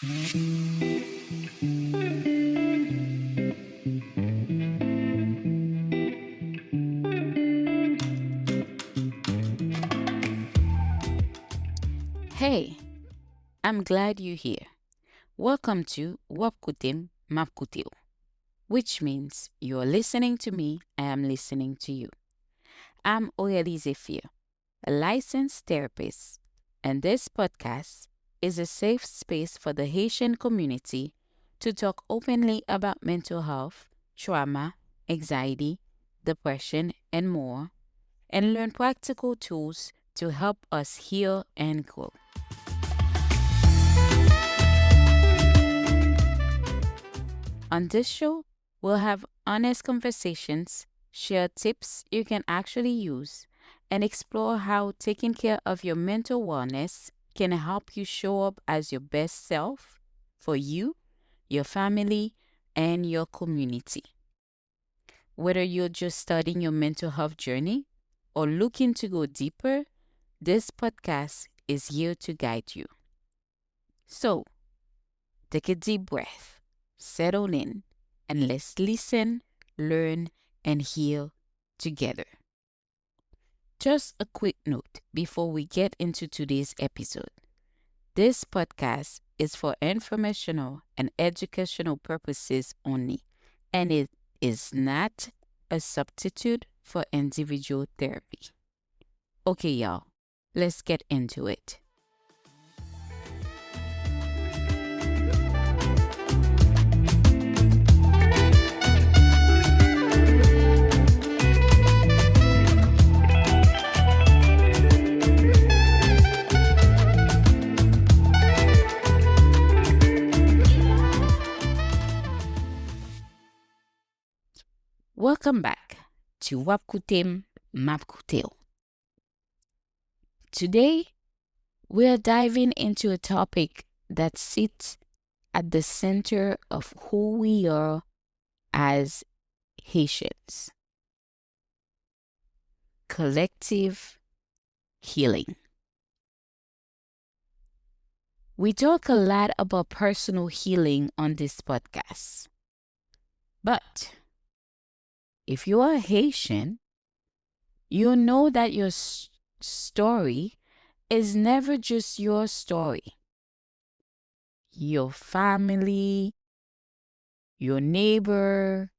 Hey, I'm glad you're here. Welcome to Wapkutim Mapkutio, which means you're listening to me, I am listening to you. I'm Aurélie Zephyr, a licensed therapist, and this podcast is a safe space for the Haitian community to talk openly about mental health, trauma, anxiety, depression, and more, and learn practical tools to help us heal and grow. On this show, we'll have honest conversations, share tips you can actually use, and explore how taking care of your mental wellness can help you show up as your best self for you, your family, and your community. Whether you're just starting your mental health journey or looking to go deeper, this podcast is here to guide you. So, take a deep breath, settle in, and let's listen, learn, and heal together. Just a quick note before we get into today's episode. This podcast is for informational and educational purposes only, and it is not a substitute for individual therapy. Okay, y'all, let's get into it. Welcome back to Wapkutim Mapkuteo. Today, we're diving into a topic that sits at the center of who we are as Haitians: collective healing. We talk a lot about personal healing on this podcast. But if you are Haitian, you know that your story is never just your story. Your family, your neighbor,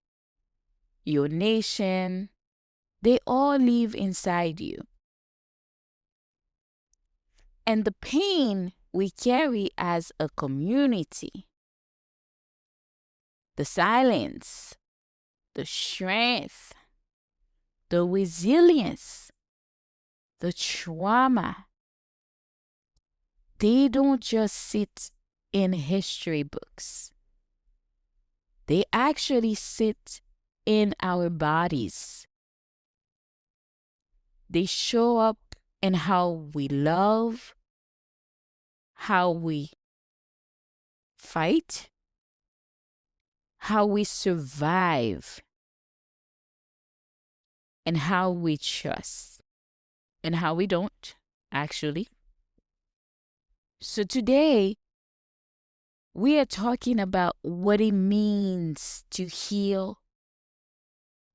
your nation, they all live inside you. And the pain we carry as a community, the silence, the strength, the resilience, the trauma, they don't just sit in history books. They actually sit in our bodies. They show up in how we love, how we fight, how we survive, and how we trust, and how we don't, actually. So today, we are talking about what it means to heal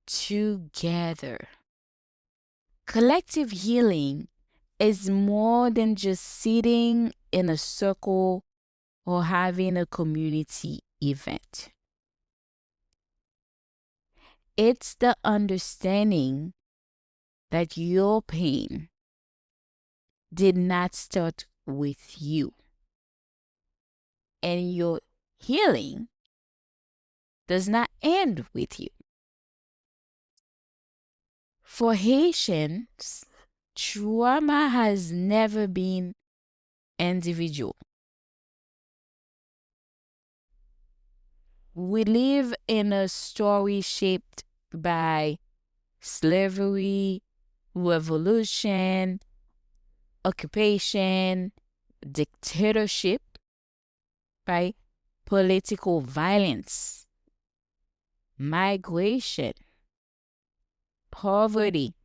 together. Collective healing is more than just sitting in a circle or having a community event. It's the understanding that your pain did not start with you, and your healing does not end with you. For Haitians, trauma has never been individual. We live in a story shaped by slavery, revolution, occupation, dictatorship, right? Political violence, migration, poverty,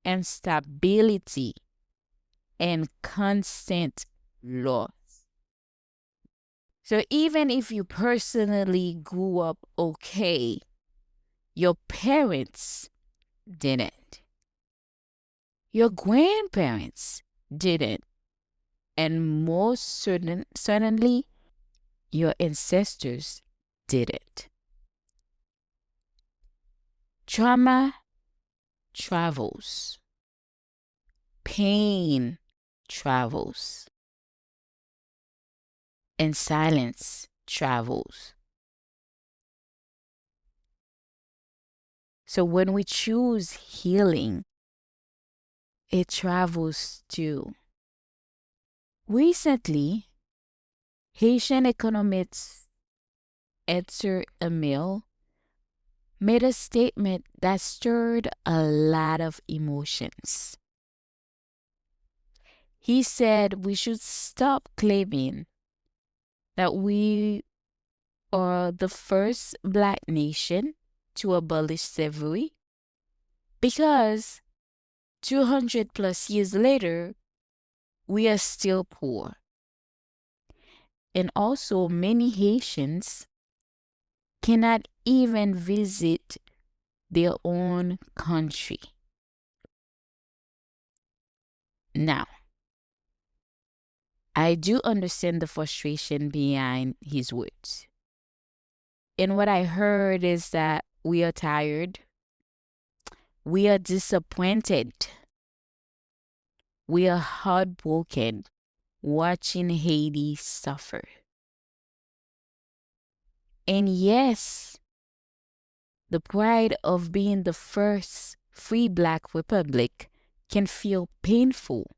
instability, and constant loss. So even if you personally grew up okay, your parents didn't. Your grandparents didn't. And most certainly, your ancestors didn't. Trauma travels. Pain travels. And silence travels. So when we choose healing, it travels too. Recently, Haitian economist Etzer Emile made a statement that stirred a lot of emotions. He said we should stop claiming that we are the first Black nation to abolish slavery because 200 plus years later, we are still poor. And also, many Haitians cannot even visit their own country. Now, I do understand the frustration behind his words. And what I heard is that we are tired, we are disappointed, we are heartbroken watching Haiti suffer. And yes, the pride of being the first free Black republic can feel painful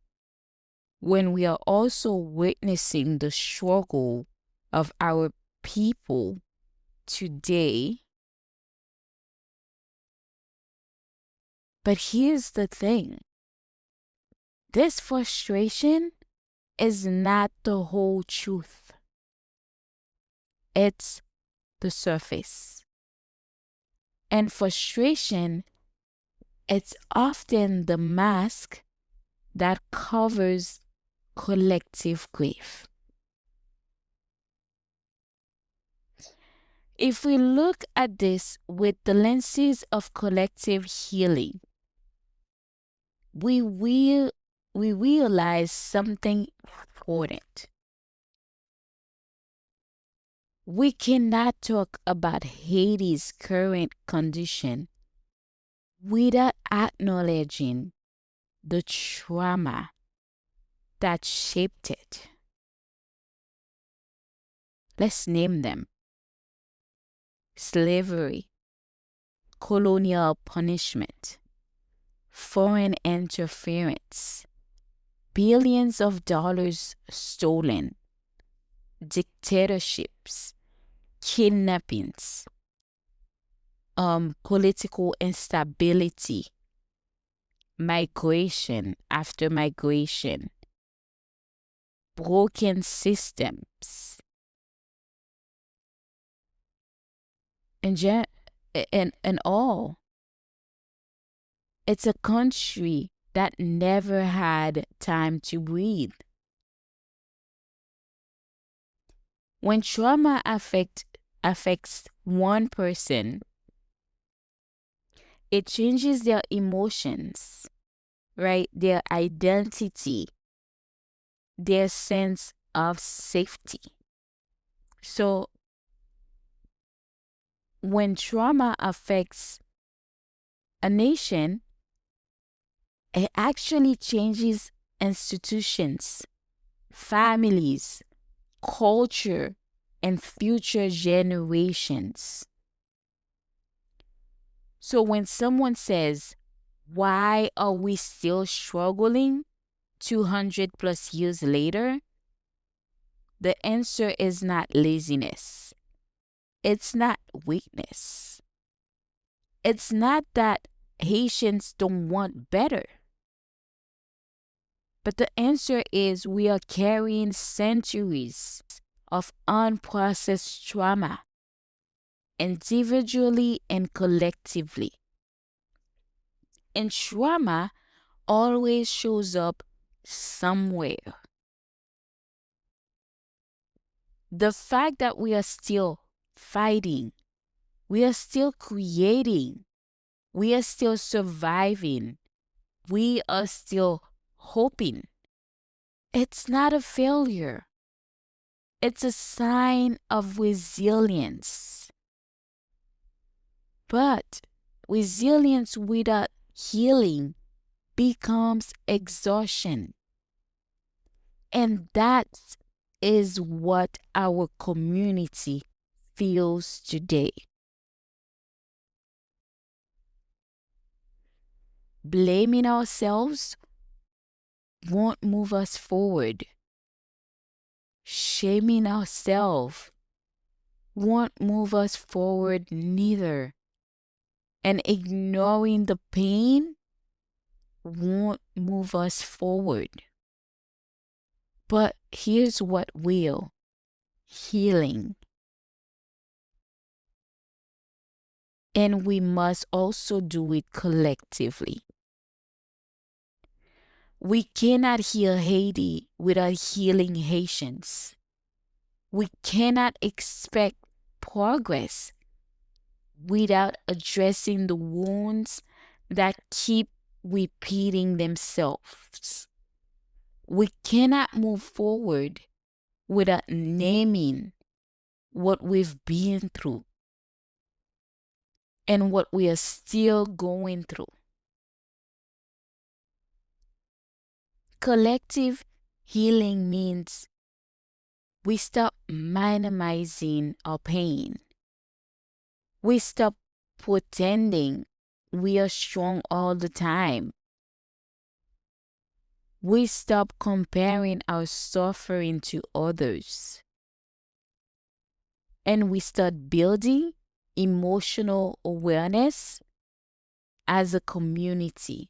when we are also witnessing the struggle of our people today. But here's the thing, this frustration is not the whole truth, it's the surface. And frustration, it's often the mask that covers collective grief. If we look at this with the lenses of collective healing, we will we realize something important. We cannot talk about Haiti's current condition without acknowledging the trauma that shaped it. Let's name them: slavery, colonial punishment, foreign interference, billions of dollars stolen, dictatorships, kidnappings, political instability, migration after migration, broken systems, and, and all. It's a country that never had time to breathe. When trauma affects one person, it changes their emotions, right? Their identity, their sense of safety. So when trauma affects a nation, it actually changes institutions, families, culture, and future generations. So when someone says, why are we still struggling 200 plus years later? The answer is not laziness. It's not weakness. It's not that Haitians don't want better. But the answer is we are carrying centuries of unprocessed trauma, individually and collectively. And trauma always shows up somewhere. The fact that we are still fighting, we are still creating, we are still surviving, we are still hoping. It's not a failure. It's a sign of resilience. But resilience without healing becomes exhaustion. And that is what our community feels today. Blaming ourselves won't move us forward. Shaming ourselves won't move us forward neither. And ignoring the pain won't move us forward. But here's what will: healing. And we must also do it collectively. We cannot heal Haiti without healing Haitians. We cannot expect progress without addressing the wounds that keep repeating themselves. We cannot move forward without naming what we've been through and what we are still going through. Collective healing means we stop minimizing our pain. We stop pretending we are strong all the time. We stop comparing our suffering to others. And we start building emotional awareness as a community.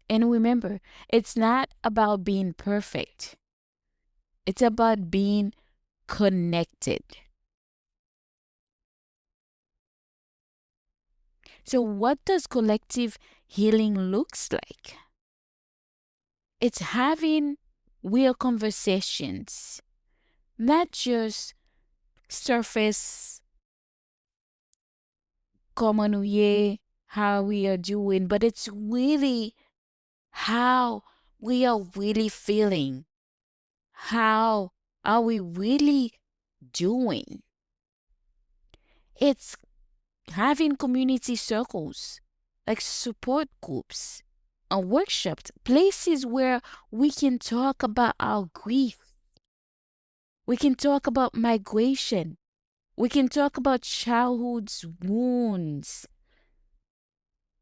And remember, it's not about being perfect. It's about being connected. So what does collective healing looks like? It's having real conversations, not just surface common way, how we are doing, but it's really how we are really feeling. How are we really doing? It's having community circles, like support groups and workshops, places where we can talk about our grief. We can talk about migration. We can talk about childhood's wounds.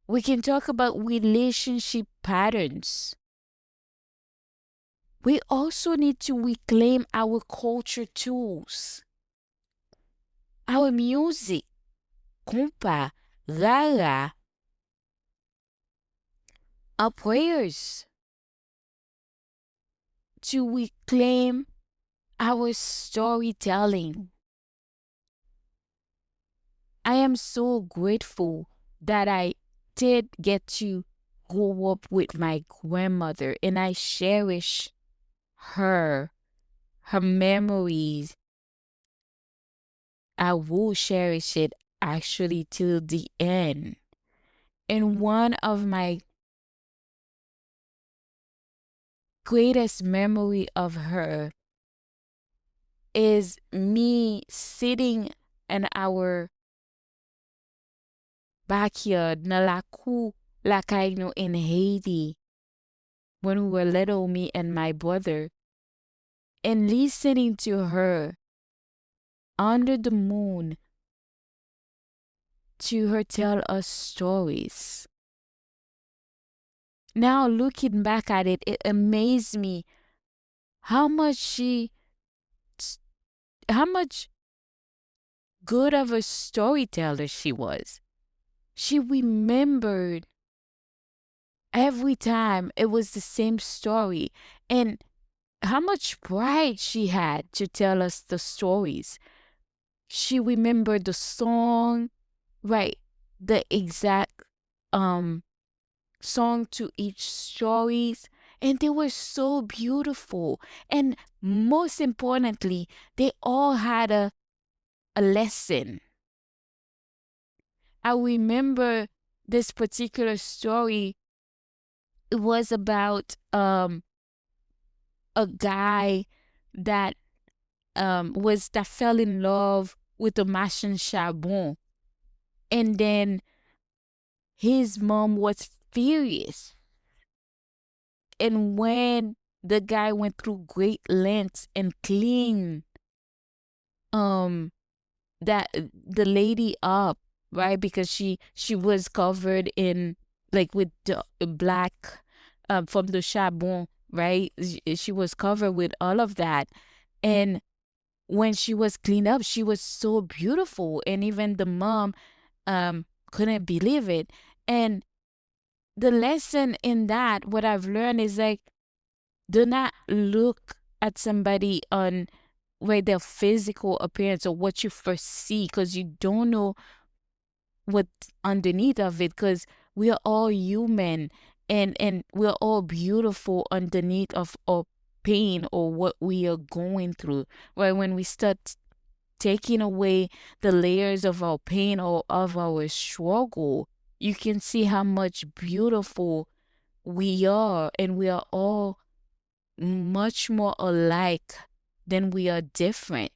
We can talk about relationship patterns. We also need to reclaim our culture tools, our music, compa, rara, our prayers, to reclaim our storytelling. I am so grateful that I did get to grow up with my grandmother, and I cherish her, her memories. I will cherish it actually till the end. And one of my greatest memory of her is me sitting in our backyard, na la cour, la Caino in Haiti, when we were little, me and my brother, and listening to her under the moon, to her tell us stories. Now looking back at it, it amazed me how much how much good of a storyteller she was. She remembered every time it was the same story, and how much pride she had to tell us the stories. She remembered the song, right? The exact song to each stories, and they were so beautiful. And most importantly, they all had a lesson. I remember this particular story. It was about a guy that was that fell in love with a Martian charbon, and then his mom was furious. And when the guy went through great lengths and cleaned um that the lady up, right, because she was covered in, like, with the black from the charbon, right, she was covered with all of that. And when she was cleaned up, she was so beautiful, and even the mom couldn't believe it. And the lesson in that, what I've learned is, like, do not look at somebody on where their physical appearance or what you first see, because you don't know what's underneath of it, because we are all human, and we're all beautiful underneath of our pain or what we are going through. Right, when we start taking away the layers of our pain or of our struggle, you can see how much beautiful we are, and we are all much more alike than we are different.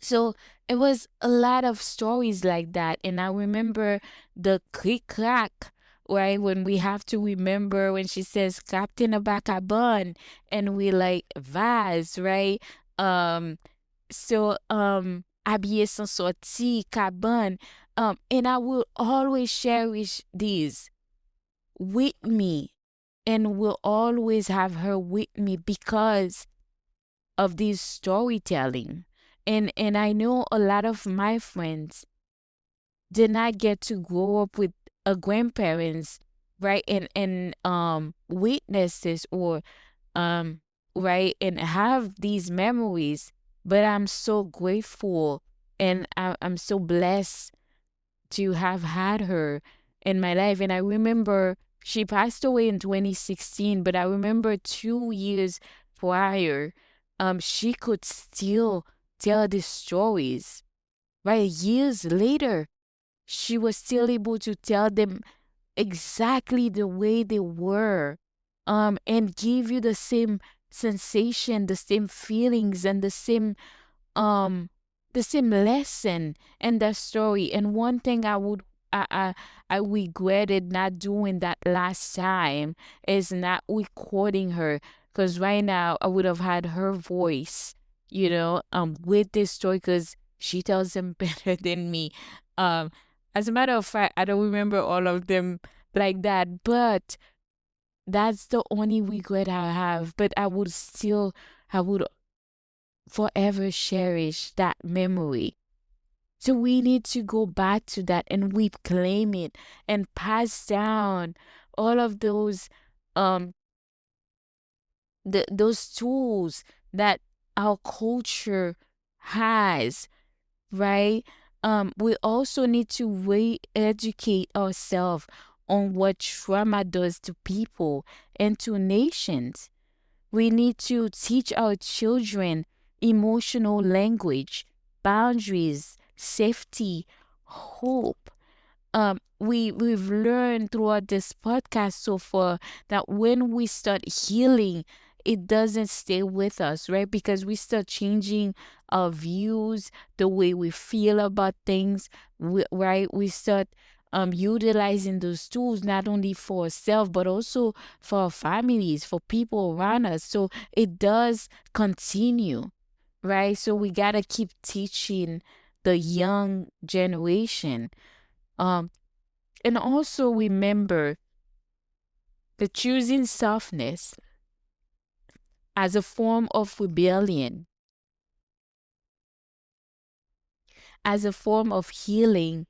So it was a lot of stories like that. And I remember the click clack, right? When we have to remember when she says Captain Abacabon, and we like vase, right? Habillé sans sorti, cabane. And I will always cherish these with me, and will always have her with me because of this storytelling. And I know a lot of my friends did not get to grow up with a grandparents, right? And witnesses, or um right, and have these memories. But I'm so grateful, and I'm so blessed to have had her in my life. And I remember she passed away in 2016, but I remember 2 years prior, she could still tell the stories, right? Years later, she was still able to tell them exactly the way they were, and give you the same sensation, the same feelings, and um the same lesson in that story. And one thing I regretted not doing that last time is not recording her, because right now I would have had her voice, with this story, because she tells them better than me. As a matter of fact, I don't remember all of them like that, but that's the only regret I have. But I would forever cherish that memory. So we need to go back to that and reclaim it and pass down all of those um those tools that our culture has, right? We also need to re-educate ourselves on what trauma does to people and to nations. We need to teach our children emotional language, boundaries, safety, hope. We've learned throughout this podcast so far that when we start healing, it doesn't stay with us, right? Because we start changing our views, the way we feel about things, right? We start utilizing those tools not only for ourselves but also for our families, for people around us. So it does continue, right? So we gotta keep teaching the young generation. Um, and also remember the choosing softness as a form of rebellion, as a form of healing,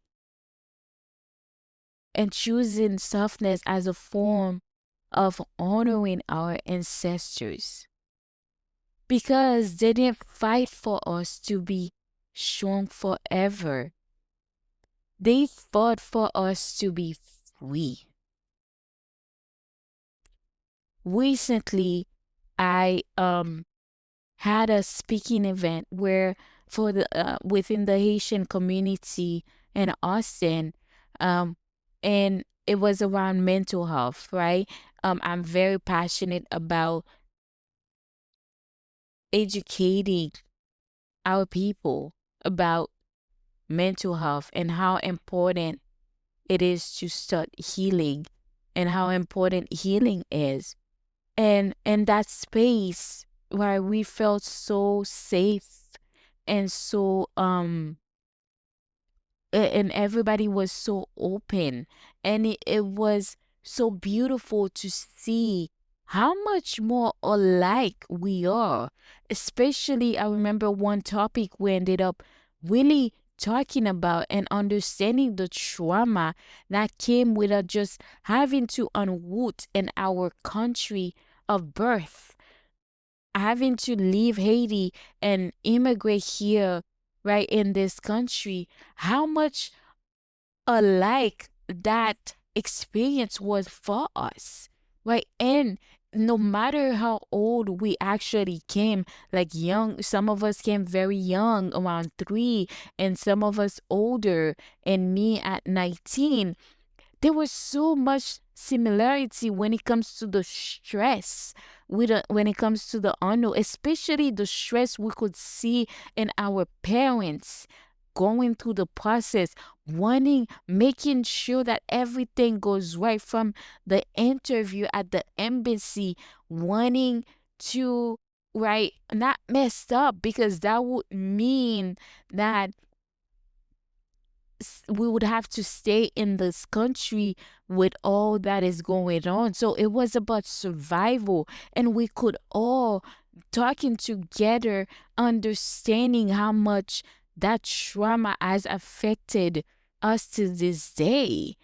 and choosing softness as a form of honoring our ancestors. Because they didn't fight for us to be strong forever. They fought for us to be free. recently I had a speaking event where for the within the Haitian community in Austin, um, and it was around mental health, right? I'm very passionate about educating our people about mental health and how important it is to start healing and how important healing is. And in that space where we felt so safe and so and everybody was so open, and it was so beautiful to see how much more alike we are. Especially I remember one topic we ended up really talking about and understanding the trauma that came with us just having to unroot in our country of birth, having to leave Haiti and immigrate here, right, in this country. How much alike that experience was for us, right? And no matter how old we actually came, like young, some of us came very young, around 3, and some of us older, and me at 19, there was so much similarity when it comes to the stress, when it comes to the unknown, especially the stress we could see in our parents going through the process, wanting, making sure that everything goes right from the interview at the embassy, wanting to, right, not messed up, because that would mean that we would have to stay in this country with all that is going on. So it was about survival, and we could all talking together, understanding how much that trauma has affected us to this day.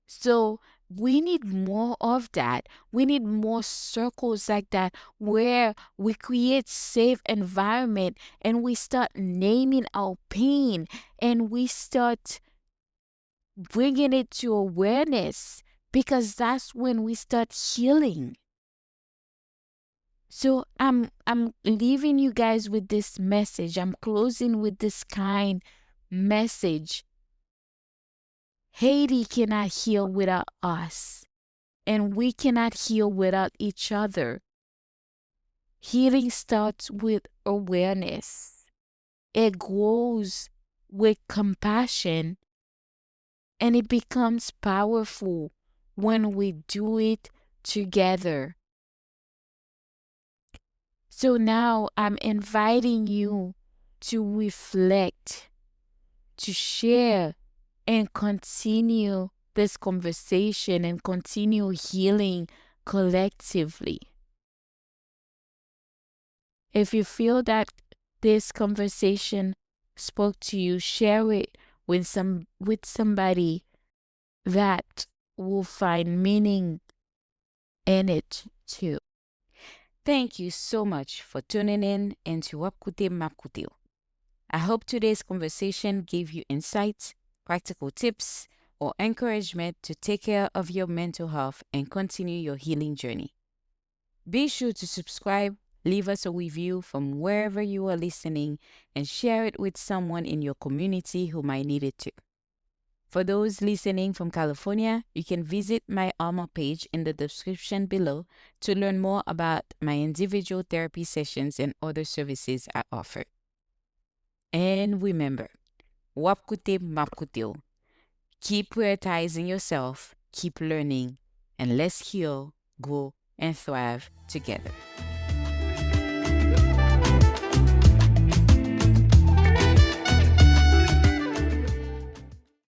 So we need more of that. We need more circles like that where we create safe environment and we start naming our pain and we start bringing it to awareness, because that's when we start healing. So I'm leaving you guys with this message. I'm closing with this kind message. Haiti cannot heal without us, and we cannot heal without each other. Healing starts with awareness. It grows with compassion, and it becomes powerful when we do it together. So now I'm inviting you to reflect, to share, and continue this conversation and continue healing collectively. If you feel that this conversation spoke to you, share it with somebody that will find meaning in it too. Thank you so much for tuning in into Wapkute Mapkuteo. I hope today's conversation gave you insights, practical tips, or encouragement to take care of your mental health and continue your healing journey. Be sure to subscribe, leave us a review from wherever you are listening, and share it with someone in your community who might need it too. For those listening from California, you can visit my Alma page in the description below to learn more about my individual therapy sessions and other services I offer. And remember, Wapkute Mapkuteo. Keep prioritizing yourself, keep learning, and let's heal, grow, and thrive together.